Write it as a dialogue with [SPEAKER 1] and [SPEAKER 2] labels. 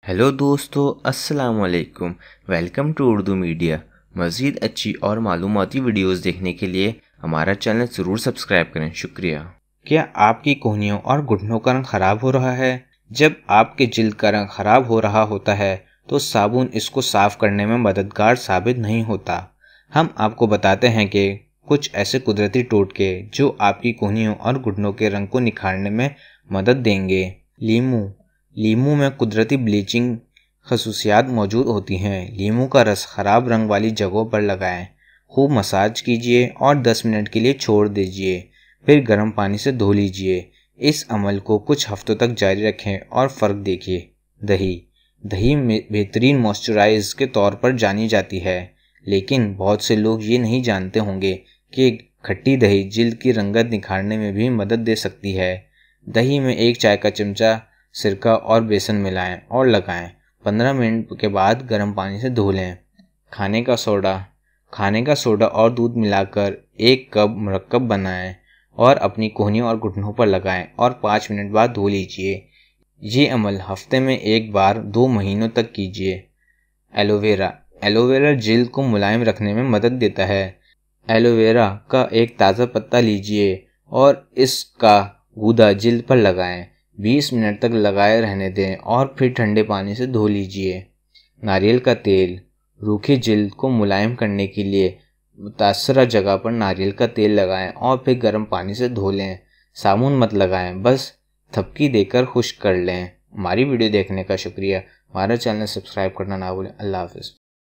[SPEAKER 1] Hello दोस्तों, अस्सलाम वालेकुम। Welcome to Urdu media. मज़ीद अच्छी और मालूमाती वीडियोस देखने के लिए हमारा चैनल ज़रूर सब्सक्राइब करें। शुक्रिया।
[SPEAKER 2] क्या आपकी कोहनियों और घुटनों का रंग ख़राब हो रहा है? जब आपके जिल्द का रंग ख़राब हो रहा होता है तो साबुन इसको साफ़ करने में मददगार साबित नहीं होता। हम आपको बताते हैं कि कुछ ऐसे कुदरती टोटके जो आपकी कोहनियों और घुटनों के रंग को निखारने में मदद देंगे। लीमू में कुदरती ब्लीचिंग खसूसियात मौजूद होती हैं। लीमू का रस ख़राब रंग वाली जगहों पर लगाएं, खूब मसाज कीजिए और 10 मिनट के लिए छोड़ दीजिए, फिर गर्म पानी से धो लीजिए। इस अमल को कुछ हफ्तों तक जारी रखें और फ़र्क देखिए। दही बेहतरीन मॉइस्चराइज़र के तौर पर जानी जाती है, लेकिन बहुत से लोग ये नहीं जानते होंगे कि खट्टी दही जिल्द की रंगत निखारने में भी मदद दे सकती है। दही में 1 चाय का चमचा सिरका और बेसन मिलाएं और लगाएं। 15 मिनट के बाद गर्म पानी से धो लें। खाने का सोडा और दूध मिलाकर 1 कप मुरक्कब बनाएं और अपनी कोहनियों और घुटनों पर लगाएं और 5 मिनट बाद धो लीजिए। ये अमल हफ्ते में 1 बार 2 महीनों तक कीजिए। एलोवेरा जिल्द को मुलायम रखने में मदद देता है। एलोवेरा का एक ताज़ा पत्ता लीजिए और इसका गूदा जिल्द पर लगाएं। 20 मिनट तक लगाए रहने दें और फिर ठंडे पानी से धो लीजिए। नारियल का तेल रूखी जिल्द को मुलायम करने के लिए मुतासरा जगह पर नारियल का तेल लगाएं और फिर गर्म पानी से धो लें। साबुन मत लगाएं, बस थपकी देकर खुश्क कर लें। हमारी वीडियो देखने का शुक्रिया। हमारा चैनल सब्सक्राइब करना ना भूलें। अल्लाह हाफ़िज़।